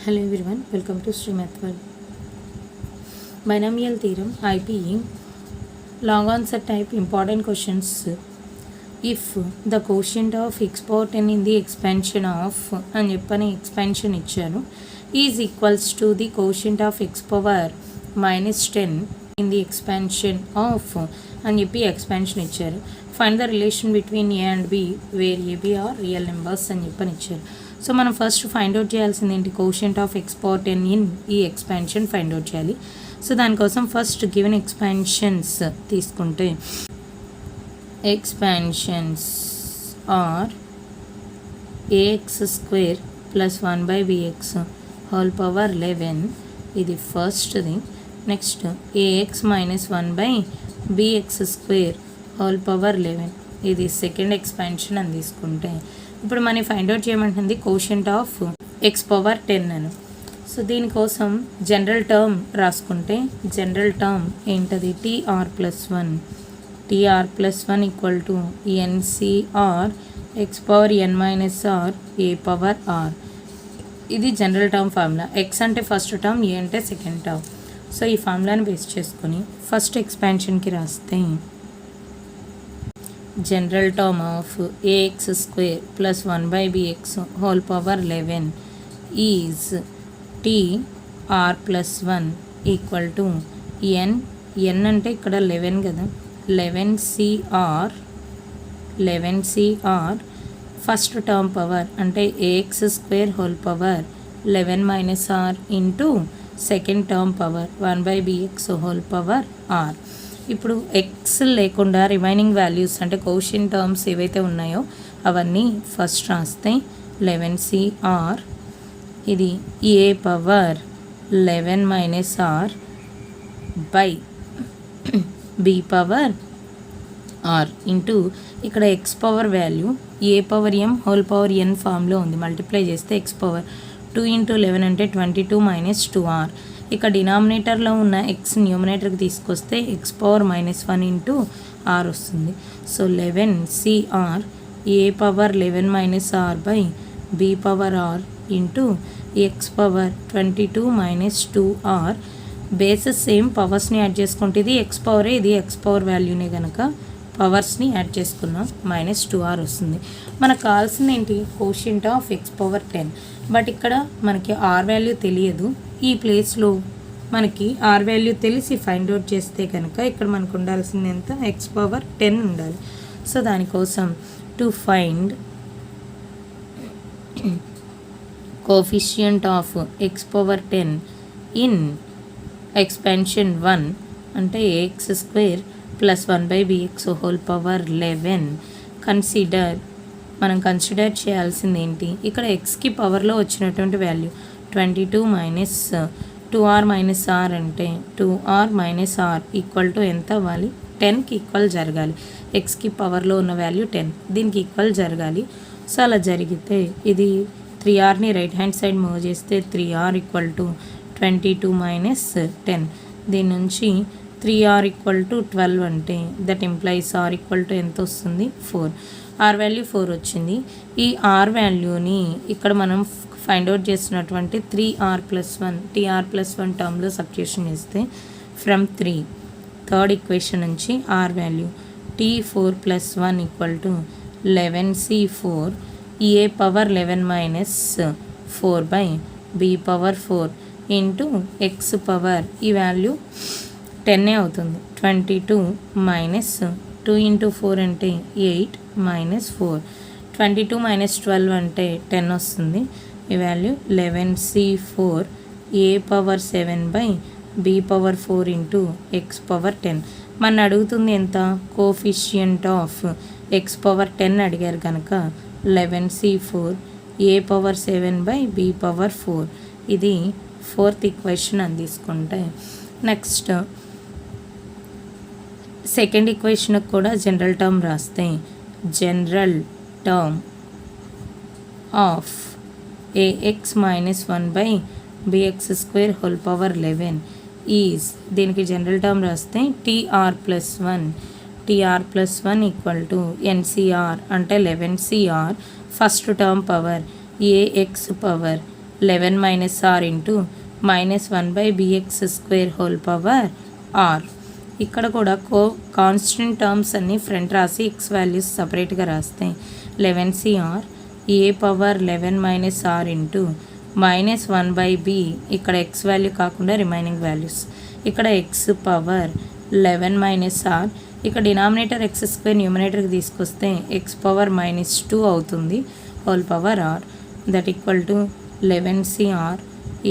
Hello everyone, welcome to Srimath World. Binomial theorem IP long answer type important questions. If the quotient of x power 10 in the expansion of అని చెప్పని expansion ఇచ్చారు is equals to the quotient of x power minus 10 in the expansion of అని చెప్పి expansion ఇచ్చారు. Find the relation between a and b where a b are real numbers అని చెప్పని ఇచ్చారు. So మనం ఫస్ట్ ఫైండ్ అవుట్ చేయాల్సింది ఏంటి, quotient of x power 10 in ఈ ఎక్స్పాన్షన్ ఫైండ్ అవుట్ చేయాలి. సో దానికోసం ఫస్ట్ గివెన్ ఎక్స్పాన్షన్స్ తీసుకుంటే expansions are a x square plus 1/bx whole power 11 ఇది ఫస్ట్ది. Next a x minus 1/bx square whole power 11 ఇది సెకండ్ ఎక్స్పాన్షన్ అని తీసుకుంటే ఇప్పుడు మనం ఫైండ్ అవుట్ చేయమంటుంది కోషియంట్ ఆఫ్ ఎక్స్ పవర్ 10 అని. సో దీనికోసం జనరల్ టర్మ్ రాసుకుంటే జనరల్ టర్మ్ ఏంటది, టీఆర్+1 equal to n c r x power n minus r a power r. ఇది జనరల్ టర్మ్ ఫార్ములా. ఎక్స్ అంటే ఫస్ట్ టర్మ్, ఏ అంటే సెకండ్ టర్మ్. సో ఈ ఫార్ములాని బేస్ చేసుకొని ఫస్ట్ ఎక్స్పాన్షన్కి రాస్తే general term of ax square plus 1/bx whole power 11 is tr+1 equal to n అంటే ఇక్కడ 11 కదా, 11cr ఫస్ట్ టర్మ్ పవర్ అంటే ax square whole power 11 minus r into second term power 1/bx whole power r. ఇప్పుడు x లేకుండా remaining values అంటే quotient terms ఏవైతే ఉన్నాయో అవన్నీ ఫస్ట్ రాస్తే 11cr ఇది a power 11 minus r by b power r into ఇక్కడ x power value a power m whole power n ఫామ్లో ఉంది. మల్టిప్లై చేస్తే ఎక్స్ పవర్ 2 ఇంటూ 11 అంటే 22 మైనస్ 2r. ఇక డినామినేటర్లో ఉన్న ఎక్స్ న్యూమినేటర్కి తీసుకొస్తే ఎక్స్ పవర్ -1 ఇంటూ ఆర్ వస్తుంది. So 11cr a power 11 minus r by b power r into x power 22 minus 2r. Bases same, పవర్స్ని యాడ్ చేసుకుంటే ఇది ఎక్స్ పవరే, ఇది ఎక్స్ పవర్ వాల్యూనే కనుక పవర్స్ని యాడ్ చేసుకున్నాం, -2r వస్తుంది. మనకు కావాల్సింది ఏంటి, quotient of x power 10. But ఇక్కడ మనకి ఆర్ వాల్యూ తెలియదు. ఈ ప్లేస్లో మనకి ఆర్ వాల్యూ తెలిసి ఫైండ్ అవుట్ చేస్తే కనుక ఇక్కడ మనకు ఉండాల్సింది ఎంత, ఎక్స్ పవర్ 10 ఉండాలి. సో దానికోసం to find coefficient of x power 10 in expansion 1 అంటే ax square plus 1/bx whole power 11 మనం కన్సిడర్ చేయాల్సింది ఏంటి, ఇక్కడ ఎక్స్కి పవర్లో వచ్చినటువంటి value 22 minus 2r minus are అంటే 2r minus are equal to ఎంత అవ్వాలి, 10కి ఈక్వల్ జరగాలి. ఎక్స్కి పవర్లో ఉన్న వాల్యూ 10, దీనికి ఈక్వల్ జరగాలి. సో అలా జరిగితే ఇది 3rని రైట్ హ్యాండ్ సైడ్ మూవ్ చేస్తే 3r ఈక్వల్ టు 22 మైనస్ 10. దీని నుంచి 3r ఈక్వల్ టు 12 అంటే that implies r equal to ఎంత వస్తుంది, 4. ఆర్ వాల్యూ 4 వచ్చింది. ఈ ఆర్ వాల్యూని ఇక్కడ మనం ఫైండ్ అవుట్ చేసినటువంటి 3r+1 tr+1 టర్మ్లో సబ్స్టిట్యూషన్ చేస్తే ఫ్రమ్ 3 థర్డ్ ఈక్వేషన్ నుంచి r value t4+1 equal to 11c4 a power 11 minus 4 by b power 4 into x power ఈ వాల్యూ 10 అవుతుంది. 22 మైనస్ 2 ఇంటూ 4 అంటే 8 మైనస్ 4, 22 మైనస్ 12 అంటే 10 వస్తుంది. ఈ value 11c4 a power 7 by b power 4 into x power 10. మన అడుగుతుంది ఎంత, కోఫిషియంట్ ఆఫ్ ఎక్స్ పవర్ 10 అడిగారు కనుక 11c4 a power 7 by b power 4. ఇది ఫోర్త్ ఈక్వేషన్ అని తీసుకుంటే నెక్స్ట్ సెకండ్ ఈక్వేషన్కి కూడా జనరల్ టర్మ్ రాస్తే general term of ax minus 1/bx square whole power 11 is, దీనికి జనరల్ టర్మ్ రాస్తే tr+1 ఈక్వల్ టు ఎన్సిఆర్ అంటే 11cr first term power ax power 11 minus r into minus 1 by bx square whole power r. ఇక్కడ కూడా constant terms అన్నీ front రాసి x values సపరేట్గా రాస్తే 11cr a power 11 minus r into minus 1 by b, ఇక్కడ x value కాకుండా remaining values, ఇక్కడ x power 11 minus r, ఇక్కడ డినామినేటర్ ఎక్స్ స్క్వేర్ న్యూమినేటర్కి తీసుకొస్తే ఎక్స్ పవర్ -2 అవుతుంది whole power r, that equal to 11cr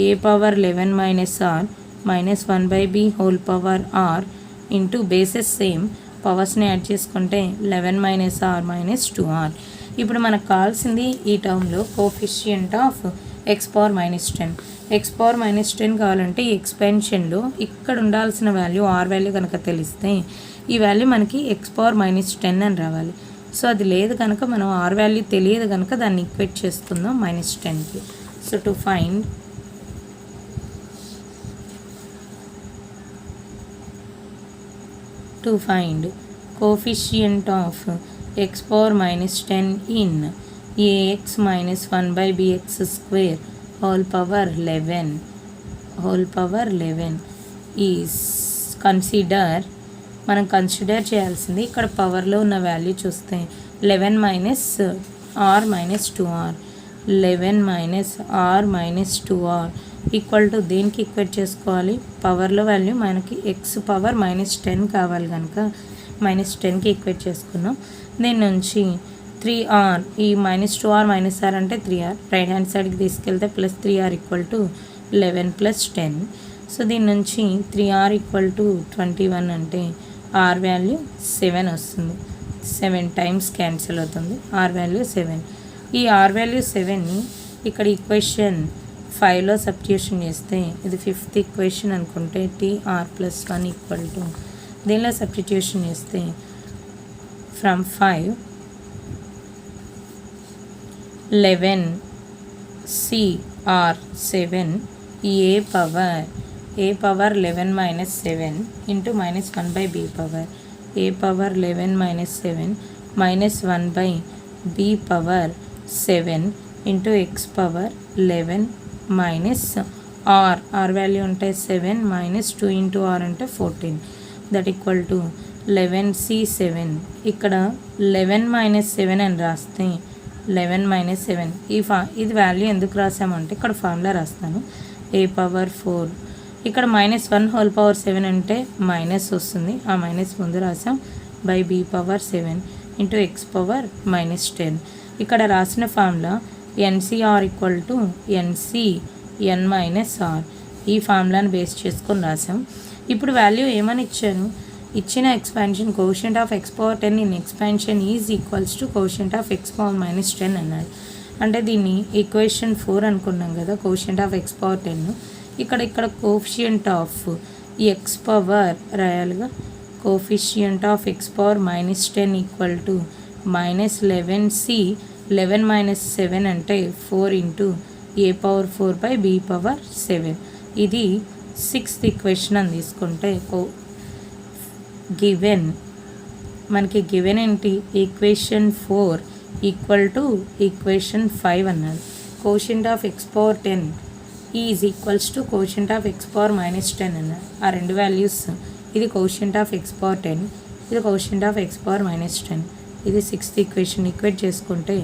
a power 11 minus r minus 1 by b whole power r into bases same, పవర్స్ని add చేసుకుంటే 11 minus r minus 2r. ఇప్పుడు మనకు కావాల్సింది ఈ టర్మ్లో coefficient of x power -10. X power -10 కావాలంటే ఈ ఎక్స్పెన్షన్లో ఇక్కడ ఉండాల్సిన వాల్యూ ఆర్ వాల్యూ కనుక తెలిస్తే ఈ వాల్యూ మనకి ఎక్స్ పవర్ -10 అని రావాలి. సో అది లేదు కనుక మనం ఆర్ వాల్యూ తెలియదు కనుక దాన్ని ఈక్వేట్ చేసుకుందాం -10కి. So to find coefficient of x power -10 in ax minus 1 by bx square whole power 11 is మనం కన్సిడర్ చేయాల్సింది ఇక్కడ పవర్లో ఉన్న వాల్యూ చూస్తే 11 minus r minus 2r, 11 minus r minus 2r equal to దేనికి ఈక్వేట్ చేసుకోవాలి, పవర్లో వాల్యూ మనకి ఎక్స్ పవర్ -10 కావాలి కనుక -10కి ఈక్వేట్ చేసుకున్నాం. దీని నుంచి 3r, ఈ -2r -r అంటే 3r రైట్ హ్యాండ్ సైడ్కి తీసుకెళ్తే +3r ఈక్వల్ టు 11 + 10. సో దీని నుంచి 3r ఈక్వల్ టు 21 అంటే ఆర్ వాల్యూ 7 వస్తుంది. 7 టైమ్స్ క్యాన్సిల్ అవుతుంది, ఆర్ వాల్యూ 7. ఈ ఆర్ వాల్యూ 7ని ఇక్కడ ఈక్వేషన్ 5లో సబ్స్టిట్యూషన్ చేస్తే ఇది 5th ఈక్వేషన్ అనుకుంటే tr+1 ఈక్వల్ టు దీనిలో సబ్స్టిట్యూషన్ చేస్తే from 5 11cr 7 a power 11 minus 7 into -1 by b power a power 11 minus 7 minus 1 by b power 7 into x power 11 minus r value అంటే 7 minus 2 into are అంటే 14, that equal to 11c7. ఇక్కడ 11 minus 7 అని రాస్తే 11 minus 7 ఇది value ఎందుకు రాసామంటే ఇక్కడ formula రాస్తాను, ఏ power 4, ఇక్కడ -1 హోల్ పవర్ 7 అంటే మైనస్ వస్తుంది, ఆ మైనస్ ముందు రాసాం, by b power 7 into x power -10. ఇక్కడ రాసిన formula nCr equal to nCn minus r, ఈ ఫార్ములాని బేస్ చేసుకొని రాసాం. ఇప్పుడు వాల్యూ ఏమని ఇచ్చిన expansion coefficient of x power 10 in expansion is equals to coefficient of x power -10 అన్నాడు. అంటే దీన్ని ఈక్వేషన్ 4 అనుకున్నాం కదా, కోషియంట్ ఆఫ్ ఎక్స్ పవర్ 10. ఇక్కడ కోఫిషియంట్ ఆఫ్ ఎక్స్ పవర్ రాయాలిగా, coefficient of x power -10 equal to -11c, 11 minus 7 అంటే 4 into a power 4 by b power 7. ఇది 6th equation అని తీసుకుంటే మనకి గివెన్ ఏంటి, ఈక్వేషన్ 4 ఈక్వల్ టు ఈక్వేషన్ 5 అన్నది. Quotient of x power 10 is equals to coefficient of x power -10 అన్నది. ఆ రెండు వాల్యూస్, ఇది కోషియంట్ ఆఫ్ ఎక్స్ పవర్ 10, ఇది కోషియంట్ ఆఫ్ ఎక్స్ పవర్ -10. ఇది 6th ఈక్వేషన్ ఈక్వేట్ చేసుకుంటే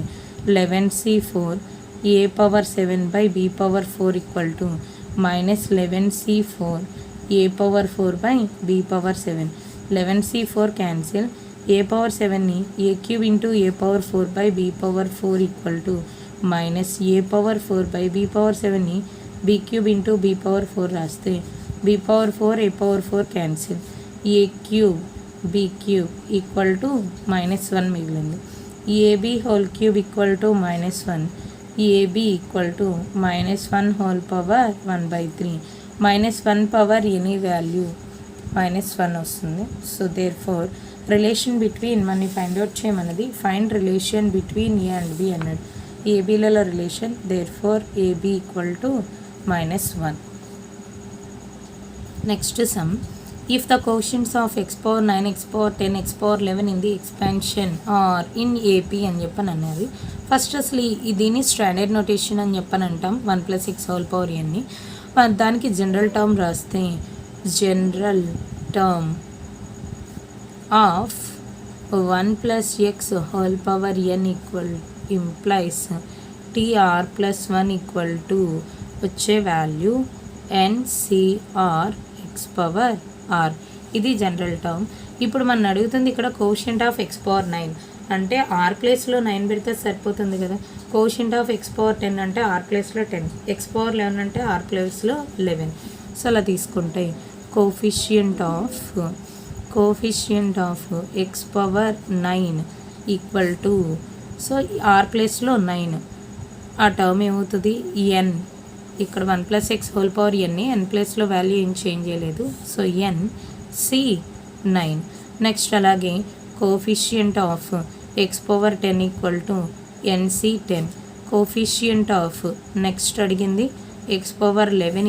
11c4 a power 7 by b power 4 equal to -11c4 a power 4 by b power 7. 11c4 cancel, a power 7ని a cube into a power 4 by b power 4 equal to a power 4 by b power 7ని b cube into b power 4 రాస్తే b power 4 a power 4 cancel, a cube b cube equal to -1 మిగిలింది. A b whole cube equal to -1, a b equal to -1 whole power 1/3, -1 power any value -1 వస్తుంది. So therefore relation between మనని find out చేయమన్నది, find relation between a and b అన్నది. ఏబీలలో రిలేషన్, therefore a b equal to -1. Next sum, if the quotients of x power 9, x power 10, x power 11 in the expansion are in AP అని చెప్పని అన్నది. First అసలు దీని standard notation అని చెప్పని అంటాం 1 + x హోల్ పవర్ ఎన్ని. దానికి జనరల్ టర్మ్ రాస్తే general term of 1 + x whole power n implies tr + 1 వచ్చే value NCR x power r. ఇది జనరల్ టర్మ్. ఇప్పుడు మనం అడుగుతుంది ఇక్కడ కోషియంట్ ఆఫ్ x పవర్ 9 అంటే r ప్లేస్లో 9 పెడితే సరిపోతుంది కదా. కోషియంట్ ఆఫ్ x పవర్ 10 అంటే r ప్లేస్లో 10, x పవర్ 11 అంటే r ప్లేస్లో 11. సో అలా తీసుకుంటే coefficient of x power 9 so r ప్లేస్లో 9, ఆ టర్మ్ ఏమవుతుంది n. ఇక్కడ 1 + x హోల్ పవర్ ఎన్ని, n ప్లేస్లో వాల్యూ ఏం చేంజ్ చేయలేదు. So NC9. నెక్స్ట్ అలాగే coefficient of x power 10 NC10. Coefficient of next అడిగింది x పవర్ 11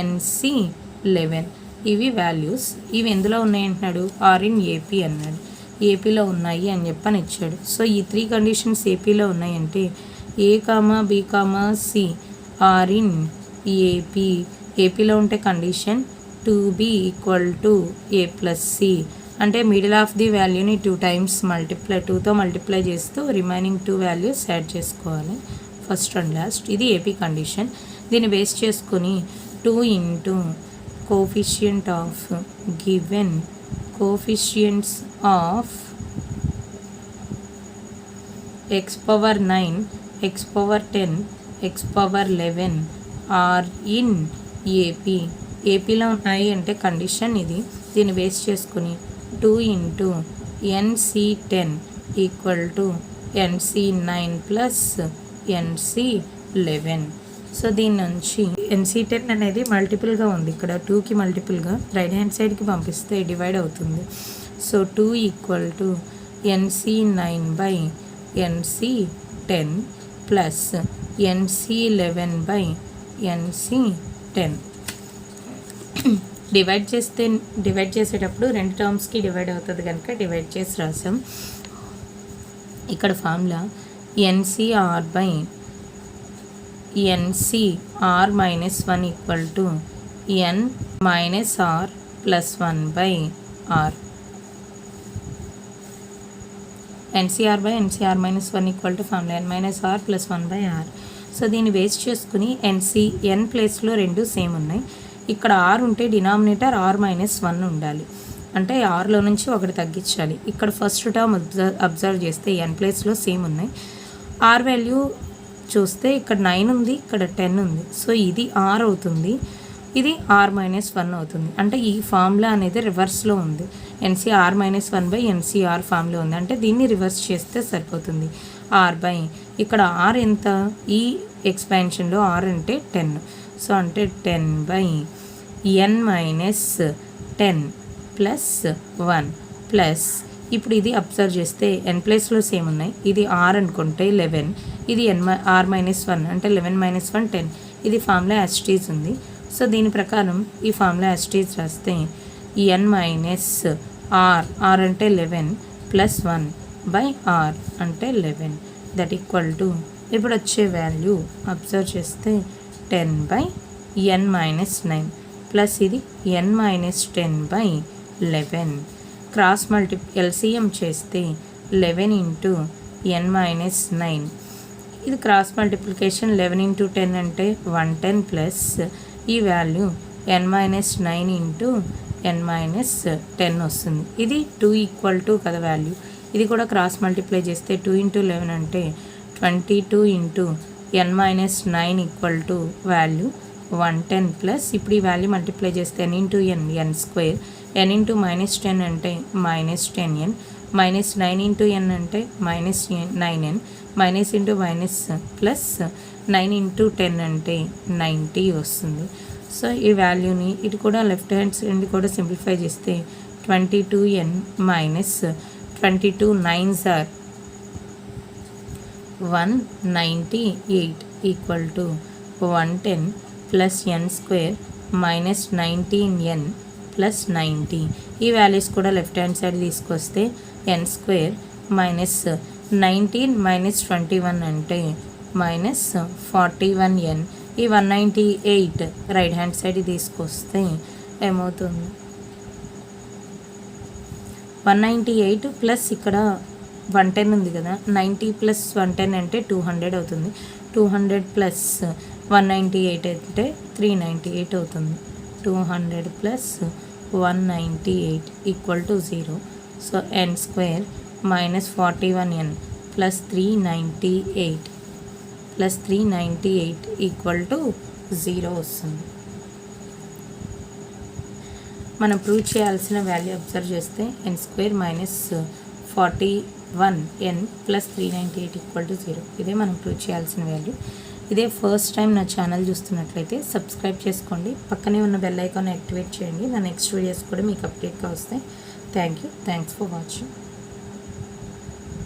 NC11. ఇవి వాల్యూస్. ఇవి ఎందులో ఉన్నాయి అంటున్నాడు, ఆర్ ఇన్ ఏపీ అన్నాడు. ఏపీలో ఉన్నాయి అని చెప్పని ఇచ్చాడు. సో ఈ 3 కండిషన్స్ ఏపీలో ఉన్నాయంటే A, B, C are in AP. ఏపీలో ఉంటే కండిషన్ 2B = A + C అంటే మిడిల్ ఆఫ్ ది వాల్యూని 2 టైమ్స్ 2తో మల్టిప్లై చేస్తూ రిమైనింగ్ 2 వాల్యూస్ యాడ్ చేసుకోవాలి ఫస్ట్ అండ్ లాస్ట్. ఇది ఏపీ కండిషన్. దీన్ని బేస్ చేసుకొని 2 × coefficient of given coefficients of x power 9, x power 10, x power 11 are in AP. ఏపీలో ఉన్నాయి అంటే కండిషన్ ఇది. దీన్ని బేస్ చేసుకుని 2 × NC10 = NC9 + NC11. సో దీని నుంచి NC10 అనేది మల్టిపుల్గా ఉంది, ఇక్కడ 2కి మల్టిపుల్గా రైట్ హ్యాండ్ సైడ్కి పంపిస్తే డివైడ్ అవుతుంది. So 2 = NC9/NC10 + NC11/NC10. డివైడ్ చేసేటప్పుడు 2 టర్మ్స్కి డివైడ్ అవుతుంది కనుక డివైడ్ చేసి రాసాం. ఇక్కడ formula NCR - 1 = N - R + 1/R. NCR/NCR - 1 = formula N - R + 1/R. So దీన్ని బేస్ చేసుకుని N ప్లేస్లో 2 సేమ్ ఉన్నాయి. ఇక్కడ R ఉంటే డినామినేటర్ R - 1 ఉండాలి, అంటే ఆర్లో నుంచి 1 తగ్గించాలి. ఇక్కడ ఫస్ట్ టర్మ్ అబ్జర్వ్ చేస్తే n ప్లేస్లో సేమ్ ఉన్నాయి. R వాల్యూ చూస్తే ఇక్కడ 9 ఉంది, ఇక్కడ 10 ఉంది. సో ఇది R అవుతుంది, ఇది R - 1 అవుతుంది. అంటే ఈ ఫార్ములా అనేది రివర్స్లో ఉంది. NCR - 1/NCR ఫార్ములా ఉంది, అంటే దీన్ని రివర్స్ చేస్తే సరిపోతుంది. ఇక్కడ R ఎంత, ఈ ఎక్స్పాన్షన్లో R అంటే 10. సో అంటే 10/n - 10 + 1 ప్లస్ ఇప్పుడు ఇది అబ్జర్వ్ చేస్తే n ప్లేస్లో సేమ్ ఉన్నాయి. ఇది R అనుకుంటే 11, ఇది R - 1 అంటే 11 - 1 10. ఇది ఫార్ములా యాస్టీజ్ ఉంది. సో దీని ప్రకారం ఈ ఫార్ములా యాస్టీజ్ రాస్తే n - R అంటే 11 + 1/R అంటే 11 దట్ ఈక్వల్ టు ఇప్పుడు వచ్చే వాల్యూ అబ్జర్వ్ చేస్తే 10/n - 9 ప్లస్ ఇది n - 10/11. క్రాస్ LCM చేస్తే 11 × n - 9. ఇది క్రాస్ మల్టిప్లికేషన్ 11 × 10 అంటే 110 ప్లస్ ఈ వాల్యూ n - 9 × n - 10 వస్తుంది. ఇది 2 = కదా వాల్యూ. ఇది కూడా క్రాస్ మల్టిప్లై చేస్తే 2 × 11 అంటే 22 × n - 9 = వాల్యూ 110 ప్లస్ ఇప్పుడు ఈ వాల్యూ మల్టిప్లై చేస్తే n × n n², n × -10 అంటే -10n, -9 × n అంటే -9n, minus into minus plus 9 × 10 అంటే 90 వస్తుంది. సో ఈ వాల్యూని ఇది కూడా లెఫ్ట్ హ్యాండ్ సైడ్ కూడా సింప్లిఫై చేస్తే 22n - 22 9s are 198 = 110 plus n² minus 19n plus 90. ఈ వాల్యూస్ కూడా లెఫ్ట్ హ్యాండ్ సైడ్ తీసుకొస్తే ఎన్ స్క్వేర్ మైనస్ 19 మైనస్ 21 అంటే మైనస్ 41n. ఈ 198 రైట్ హ్యాండ్ సైడ్ తీసుకొస్తే ఏమవుతుంది 198 ప్లస్ ఇక్కడ 110 ఉంది కదా, 90 ప్లస్ 110 అంటే 200 అవుతుంది. 200 ప్లస్ 198 అంటే 398 అవుతుంది. 200 plus 198 equal to 0. So n square minus 41n plus 398 equal to 0 వస్తుంది. మనం ప్రూవ్ చేయాల్సిన వాల్యూ అబ్జర్వ్ చేస్తే n square minus 41n plus 398 equal to 0. ఇదే మనం ప్రూవ్ చేయాల్సిన వాల్యూ. ఇదే ఫస్ట్ టైం నా ఛానల్ చూస్తున్నట్లయితే సబ్స్క్రైబ్ చేసుకోండి, పక్కనే ఉన్న బెల్ ఐకాన్ యాక్టివేట్ చేయండి. నా నెక్స్ట్ వీడియోస్ కూడా మీకు అప్డేట్గా వస్తాయి. Thanks for watching.